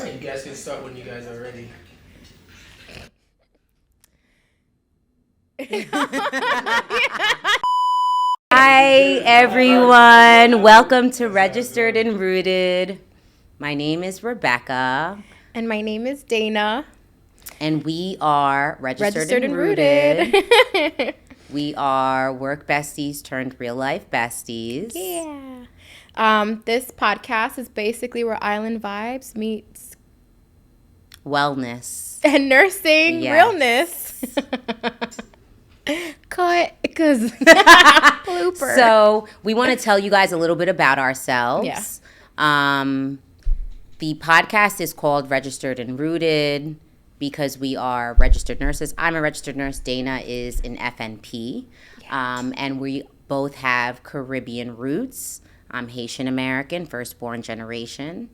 right, you guys can start when you guys are ready. Hi, everyone. Welcome to Registered and Rooted. My name is Rebecca. And my name is Dana. And we are Registered and Rooted. We are work besties turned real life besties. Yeah. This podcast is basically where Island Vibes meets wellness and nursing realness. Cut, because blooper. So we want to tell you guys a little bit about ourselves. Yeah. The podcast is called Registered and Rooted because we are registered nurses. I'm a registered nurse. Dana is an FNP. Yes. And we both have Caribbean roots. I'm Haitian American, firstborn generation.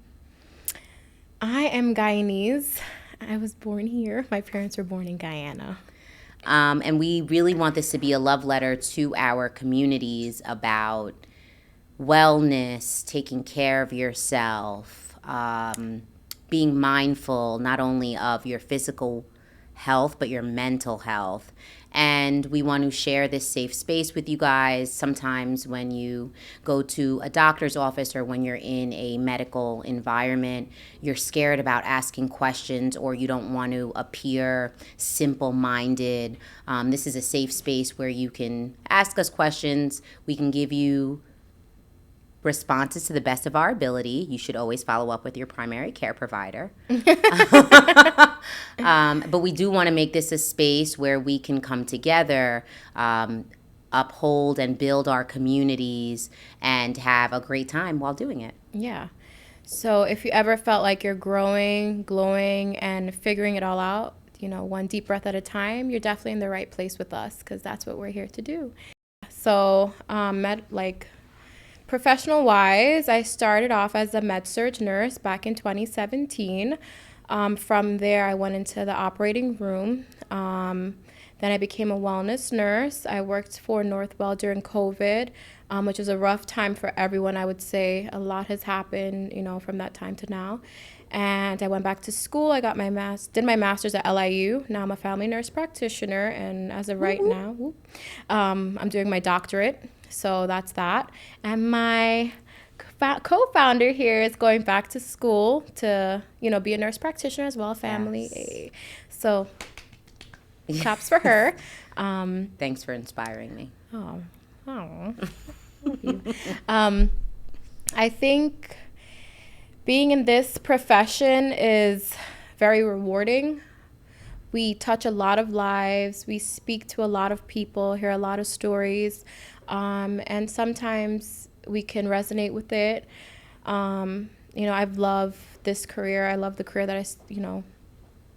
I am Guyanese. I was born here. My parents were born in Guyana. And we really want this to be a love letter to our communities about wellness, taking care of yourself, being mindful not only of your physical health, but your mental health. And we want to share this safe space with you guys. Sometimes when you go to a doctor's office or when you're in a medical environment, you're scared about asking questions or you don't want to appear simple-minded. This is a safe space where you can ask us questions. We can give you responses to the best of our ability. You should always follow up with your primary care provider. But we do want to make this a space where we can come together, uphold and build our communities, and have a great time while doing it. Yeah. So if you ever felt like you're growing, glowing, and figuring it all out, one deep breath at a time, you're definitely in the right place with us because that's what we're here to do. So, professional wise, I started off as a med-surg nurse back in 2017. From there, I went into the operating room. Then I became a wellness nurse. I worked for Northwell during COVID, which was a rough time for everyone, I would say. A lot has happened, from that time to now. And I went back to school. I got did my master's at LIU. Now I'm a family nurse practitioner. And as of right now, I'm doing my doctorate. So that's that. And my co-founder here is going back to school to, be a nurse practitioner as well, family. Yes. So claps for her. Thanks for inspiring me. Oh. I think being in this profession is very rewarding. We touch a lot of lives. We speak to a lot of people, hear a lot of stories. And sometimes we can resonate with it. I've loved this career. I love the career that I,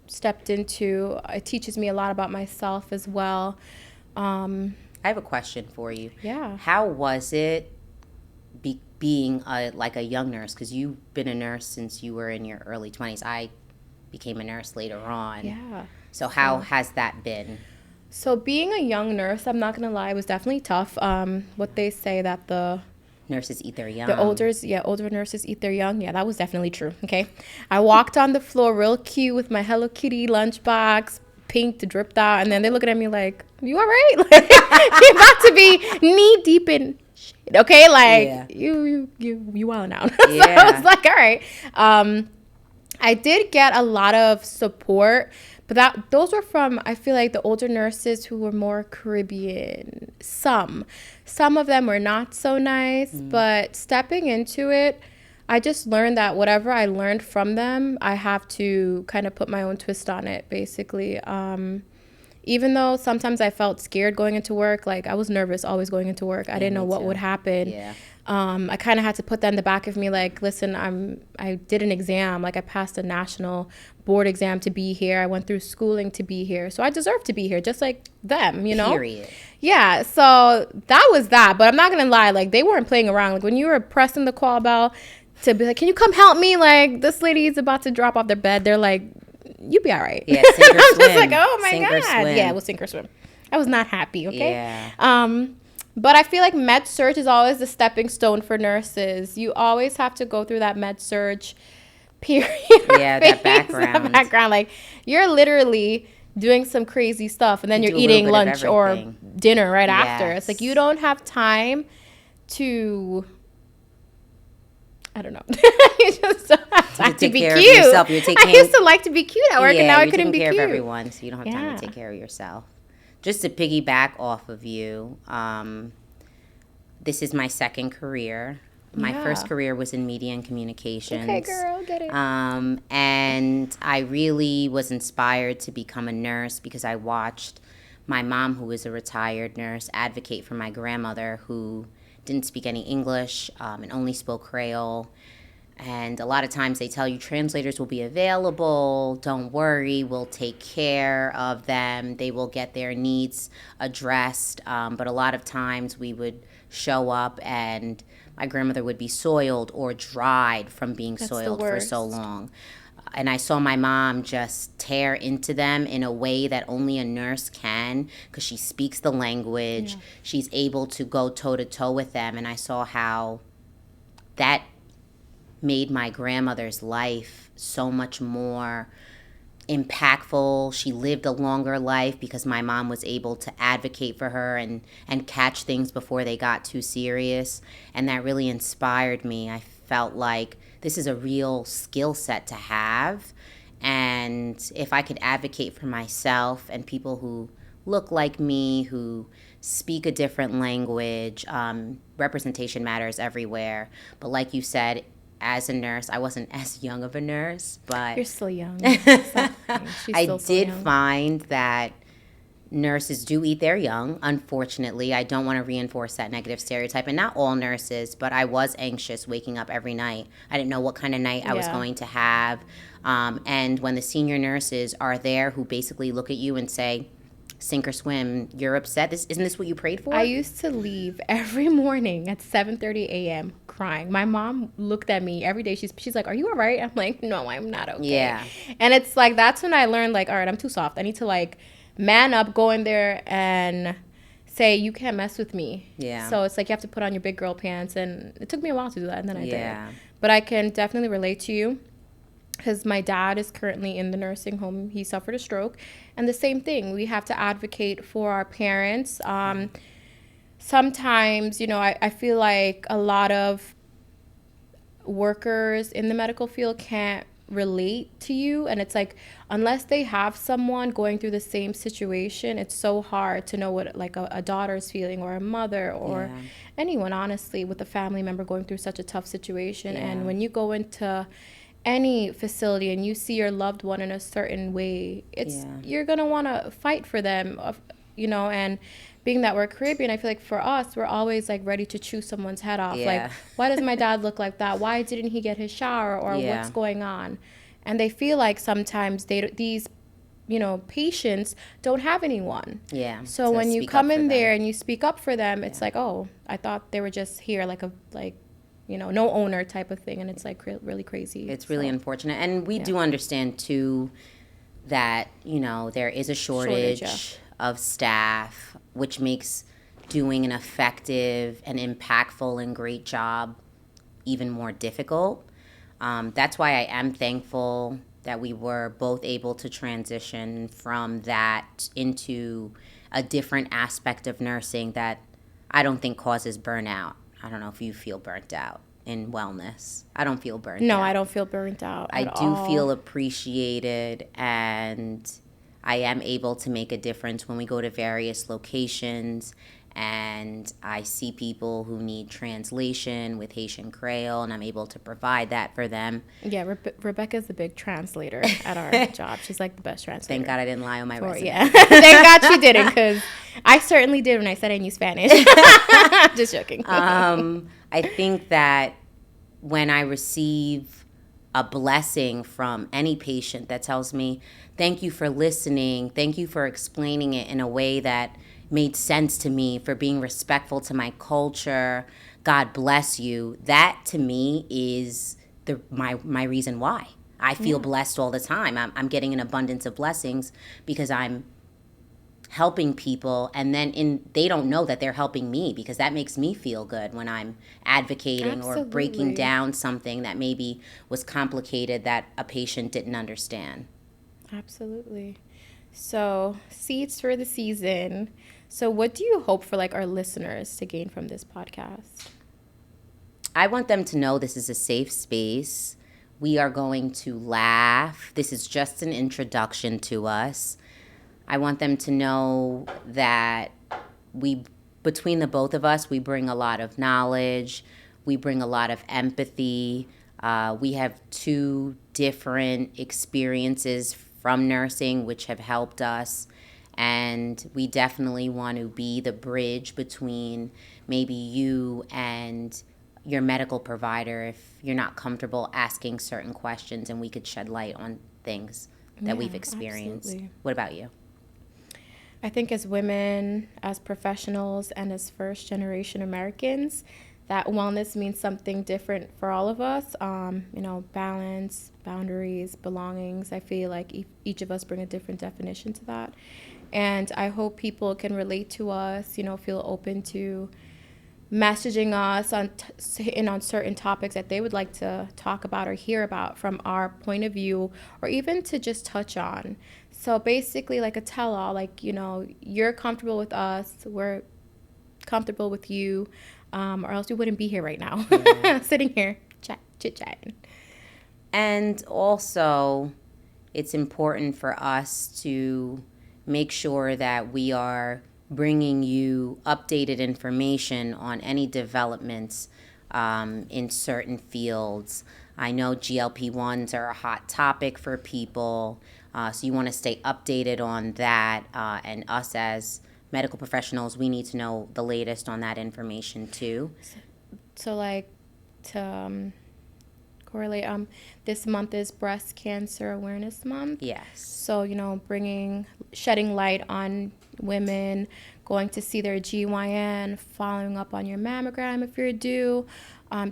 stepped into. It teaches me a lot about myself as well. I have a question for you. Yeah. How was it being a young nurse? Because you've been a nurse since you were in your early 20s. I became a nurse later on. Yeah. So how has that been? So being a young nurse, I'm not going to lie, it was definitely tough. What they say that the nurses eat their young. The older nurses eat their young. Yeah, that was definitely true. Okay. I walked on the floor real cute with my Hello Kitty lunchbox, pink to dripped out. And then they're looking at me like, you all right? Like, you're about to be knee deep in shit. Okay. Like you wilding out. Yeah. So I was like, all right. I did get a lot of support. But those were from, I feel like, the older nurses who were more Caribbean. Some of them were not so nice, but stepping into it, I just learned that whatever I learned from them, I have to kind of put my own twist on it, basically. Even though sometimes I felt scared going into work, like I was nervous always going into work. I didn't know what would happen. Yeah. I kind of had to put that in the back of me, like, listen, I did an exam, like I passed a national board exam to be here. I went through schooling to be here. So I deserve to be here, just like them, Period. Yeah, so that was that. But I'm not going to lie, like, they weren't playing around. Like, when you were pressing the call bell to be like, can you come help me? Like, this lady is about to drop off their bed. They're like, you be all right. Yeah, sink or I'm swim. just like, oh, my sink God. Or swim. Yeah, it was sink or swim. I was not happy, okay? Yeah. But I feel like med-surg is always the stepping stone for nurses. You always have to go through that med-surg period. Yeah, that background. That background. Like, you're literally doing some crazy stuff, and then You you're do a little eating bit of lunch or everything. dinner right after. It's like Yes. you don't have time to, I don't know. You just don't have time to take be care of cute. yourself. You're I taking- used to like to be cute at work, and now I you're couldn't taking be care cute. of everyone, so you don't have time Yeah. to take care of yourself. Just to piggyback off of you, this is my second career. My Yeah. first career was in media and communications. Okay, girl, get it. And I really was inspired to become a nurse because I watched my mom, who was a retired nurse, advocate for my grandmother, who didn't speak any English and only spoke Creole. And a lot of times they tell you translators will be available. Don't worry, we'll take care of them. They will get their needs addressed. But a lot of times we would show up and my grandmother would be soiled or dried from being That's the soiled for so worst. long. And I saw my mom just tear into them in a way that only a nurse can, because she speaks the language. Yeah. She's able to go toe-to-toe with them. And I saw how that made my grandmother's life so much more impactful. She lived a longer life because my mom was able to advocate for her and catch things before they got too serious. And that really inspired me. I felt like this is a real skill set to have. And if I could advocate for myself and people who look like me, who speak a different language, representation matters everywhere. But like you said, as a nurse, I wasn't as young of a nurse, but You're still young. She's I still so did young. find that nurses do eat their young, unfortunately. I don't want to reinforce that negative stereotype, and not all nurses, but I was anxious waking up every night. I didn't know what kind of night I was Yeah. going to have. And when the senior nurses are there who basically look at you and say, sink or swim, you're upset. Isn't this what you prayed for? I used to leave every morning at 7:30 a.m. crying. My mom looked at me every day. She's like, "Are you all right?" I'm like, "No, I'm not okay." Yeah. And it's like that's when I learned like, all right, I'm too soft. I need to like man up, go in there and say, "You can't mess with me." Yeah. So it's like you have to put on your big girl pants, and it took me a while to do that, and then I Yeah. did. But I can definitely relate to you. Because my dad is currently in the nursing home. He suffered a stroke. And the same thing, we have to advocate for our parents. Sometimes, you know, I feel like a lot of workers in the medical field can't relate to you. And it's like, unless they have someone going through the same situation, it's so hard to know what like a daughter's feeling, or a mother, or Yeah. anyone, honestly, with a family member going through such a tough situation. Yeah. And when you go into any facility and you see your loved one in a certain way, Yeah. you're gonna want to fight for them, you know. And being that we're Caribbean, I feel like for us, we're always like ready to chew someone's head off. Yeah. Like, why does my dad look like that? Why didn't he get his shower? Or Yeah. what's going on? And they feel like sometimes these you know, patients don't have anyone. Yeah. So to when you speak come up for in there them. and you speak up for them, it's like, oh, I thought they were just here like you know, no owner type of thing. And it's like really crazy. It's really So, unfortunate. And we yeah. do understand, too, that, you know, there is a shortage Yeah. of staff, which makes doing an effective and impactful and great job even more difficult. That's why I am thankful that we were both able to transition from that into a different aspect of nursing that I don't think causes burnout. I don't know if you feel burnt out in wellness. I don't feel burnt out. No, I don't feel burnt out. I at do all. feel appreciated, and I am able to make a difference when we go to various locations and I see people who need translation with Haitian Creole, and I'm able to provide that for them. Yeah, Rebecca's the big translator at our job. She's like the best translator. Thank God I didn't lie on my resume. Yeah. Thank God she didn't, because I certainly did when I said I knew Spanish. Just joking. I think that when I receive a blessing from any patient that tells me, thank you for listening, thank you for explaining it in a way that made sense to me, for being respectful to my culture, God bless you, that to me is my reason why. I feel blessed all the time. I'm getting an abundance of blessings because I'm helping people, and then they don't know that they're helping me, because that makes me feel good when I'm advocating or breaking Absolutely. down something that maybe was complicated that a patient didn't understand. Absolutely. So, seeds for the season. So, what do you hope for like our listeners to gain from this podcast? I want them to know this is a safe space. We are going to laugh. This is just an introduction to us. I want them to know that between the both of us, we bring a lot of knowledge. We bring a lot of empathy. We have 2 different experiences from nursing, which have helped us. And we definitely want to be the bridge between maybe you and your medical provider if you're not comfortable asking certain questions, and we could shed light on things that we've experienced. Absolutely. What about you? I think as women, as professionals, and as first generation Americans, that wellness means something different for all of us. Balance, boundaries, belongings. I feel like each of us bring a different definition to that. And I hope people can relate to us, feel open to messaging us on certain topics that they would like to talk about or hear about from our point of view, or even to just touch on. So basically like a tell-all, like, you're comfortable with us, we're comfortable with you, or else we wouldn't be here right now, sitting here chit-chatting. And also, it's important for us to make sure that we are bringing you updated information on any developments in certain fields. I know GLP-1s are a hot topic for people, so you want to stay updated on that. And us as medical professionals, we need to know the latest on that information too. So like to correlate, this month is Breast Cancer Awareness Month. Yes. So, shedding light on women, going to see their GYN, following up on your mammogram if you're due,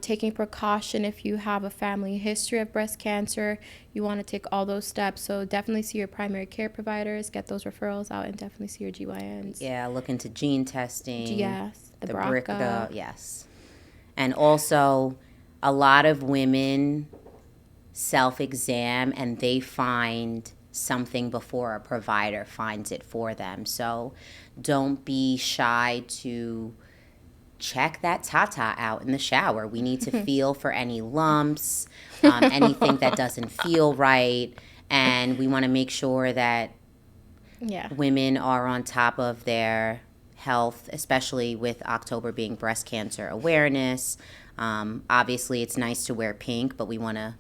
taking precaution if you have a family history of breast cancer. You want to take all those steps. So definitely see your primary care providers, get those referrals out, and definitely see your GYNs. Yeah, look into gene testing. Yes, the BRCA. Yes. And also, a lot of women self-exam and they find something before a provider finds it for them. So don't be shy to check that tata out in the shower. We need to feel for any lumps, anything that doesn't feel right. And we want to make sure that women are on top of their health, especially with October being Breast Cancer Awareness. Obviously, it's nice to wear pink, but we want to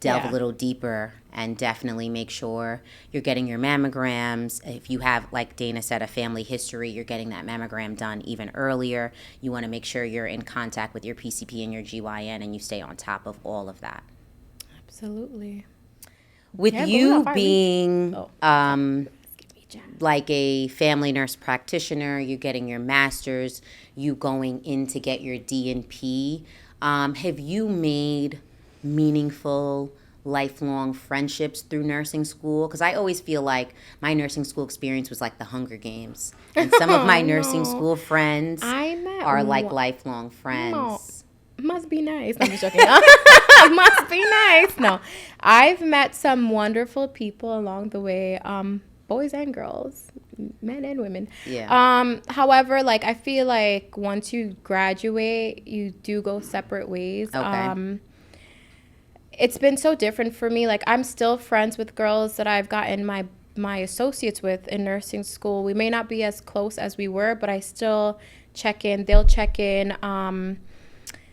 delve a little deeper and definitely make sure you're getting your mammograms. If you have, like Dana said, a family history, you're getting that mammogram done even earlier. You want to make sure you're in contact with your PCP and your GYN and you stay on top of all of that. Absolutely. With you being like a family nurse practitioner, you're getting your master's, you going in to get your DNP, have you made meaningful lifelong friendships through nursing school? Because I always feel like my nursing school experience was like the Hunger Games, and some of my nursing school friends are like lifelong friends. Must be nice. I'm just joking. Must be nice. No, I've met some wonderful people along the way, boys and girls, men and women. Yeah. However, like I feel like once you graduate, you do go separate ways. Okay. It's been so different for me. Like I'm still friends with girls that I've gotten my associates with in nursing school. We may not be as close as we were, but I still check in. They'll check in.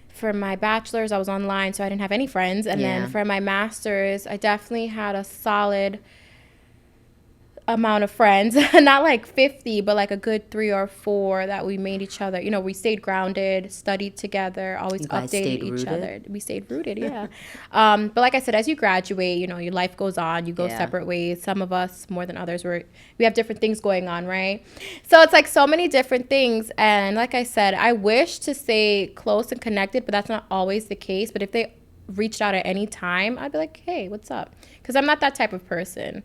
For my bachelor's, I was online, so I didn't have any friends. And then for my master's, I definitely had a solid amount of friends, not like 50, but like a good 3 or 4 that we made each other. We stayed grounded, studied together, always updated each other. We stayed rooted, yeah. But like I said, as you graduate, your life goes on, you go separate ways. Some of us more than others, we have different things going on, right? So it's like so many different things. And like I said, I wish to stay close and connected, but that's not always the case. But if they reached out at any time, I'd be like, hey, what's up? Because I'm not that type of person.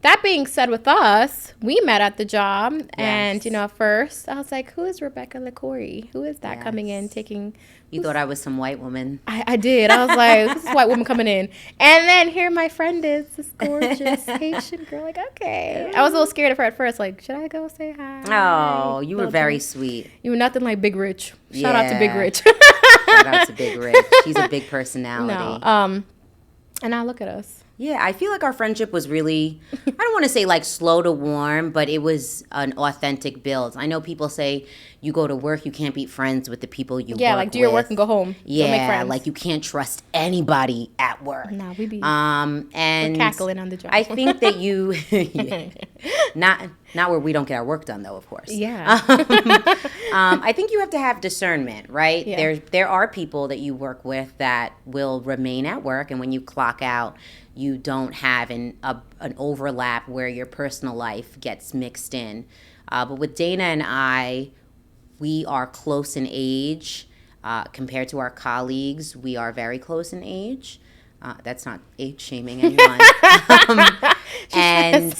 that being said, with us, we met at the job, and Yes. at first I was like, "Who is Rebecca LaCory? Who is that coming in Yes. taking?" You thought I was some white woman. I did. I was like, "This is a white woman coming in," and then here my friend is, this gorgeous Haitian girl. Like, okay, I was a little scared of her at first. Like, should I go say hi? Oh, you were Little very thing. sweet. You were nothing like Big Rich. Shout out to Big Yeah. Rich. Shout out to Big Rich. He's a big personality. No. And now look at us. Yeah, I feel like our friendship was really, I don't want to say like slow to warm, but it was an authentic build. I know people say you go to work, you can't be friends with the people you Yeah, work like do your work with. and go home. Don't make Yeah, friends. like you can't trust anybody at work. Nah, we be And we're cackling on the job. I think that you, yeah. not where we don't get our work done though, of course. Yeah. I think you have to have discernment, right? Yeah. There are people that you work with that will remain at work, and when you clock out, you don't have an overlap where your personal life gets mixed in. But with Dana and I, we are close in age. Compared to our colleagues, we are very close in age. That's not age shaming anyone. And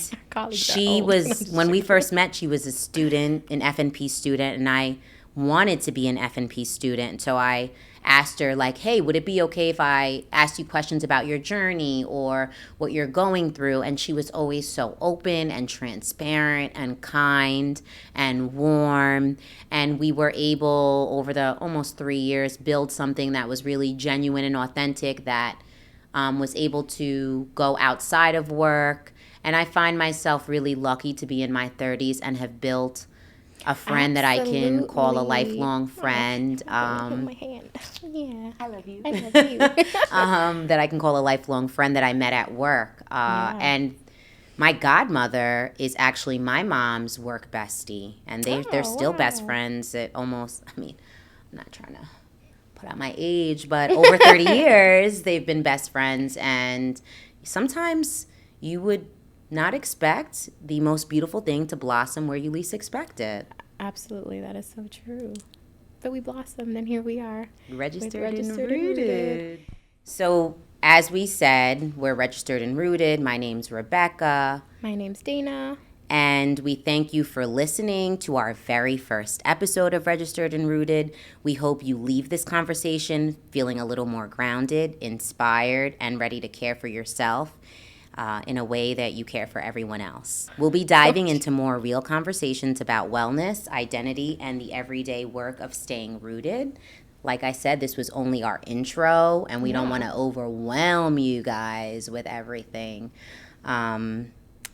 she was, when we first met, she was a student, an FNP student, and I wanted to be an FNP student. So I asked her, like, hey, would it be okay if I asked you questions about your journey or what you're going through? And she was always so open and transparent and kind and warm. And we were able, over the almost 3 years, build something that was really genuine and authentic, that was able to go outside of work. And I find myself really lucky to be in my 30s and have built a friend that I can call a Absolutely. lifelong friend. Hold my hand. Yeah. I love you. I love you. That I can call a lifelong friend that I met at work. And my godmother is actually my mom's work bestie. And they're still best friends at almost, I mean, I'm not trying to put out my age, but over 30 years, they've been best friends. And sometimes you would not expect the most beautiful thing to blossom where you least expect it. Absolutely, that is so true. But we blossomed, and here we are. Registered, Registered and and rooted. Rooted. So, as we said, we're registered and rooted. My name's Rebecca. My name's Dana. And we thank you for listening to our very first episode of Registered and Rooted. We hope you leave this conversation feeling a little more grounded, inspired, and ready to care for yourself in a way that you care for everyone else. We'll be diving into more real conversations about wellness, identity, and the everyday work of staying rooted. Like I said, this was only our intro, and we don't want to overwhelm you guys with everything.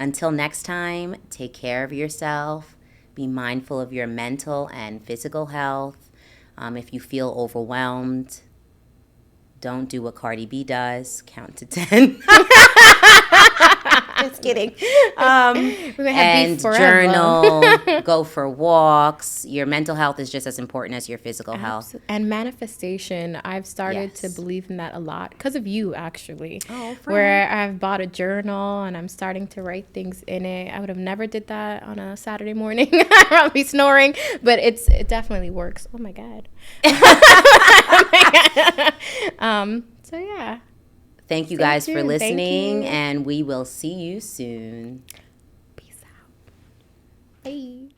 Until next time, take care of yourself. Be mindful of your mental and physical health. If you feel overwhelmed, don't do what Cardi B does. Count to 10. Just kidding. We're gonna have beef And forever. journal, go for walks. Your mental health is just as important as your physical health. And manifestation, I've started to Yes. believe in that a lot because of you, actually. Oh, where I've bought a journal and I'm starting to write things in it. I would have never did that on a Saturday morning. I'll be snoring, but it definitely works. Oh my god. So yeah. Thank you Stay guys for tuned. Thank listening, you. and we will see you soon. Peace out. Bye.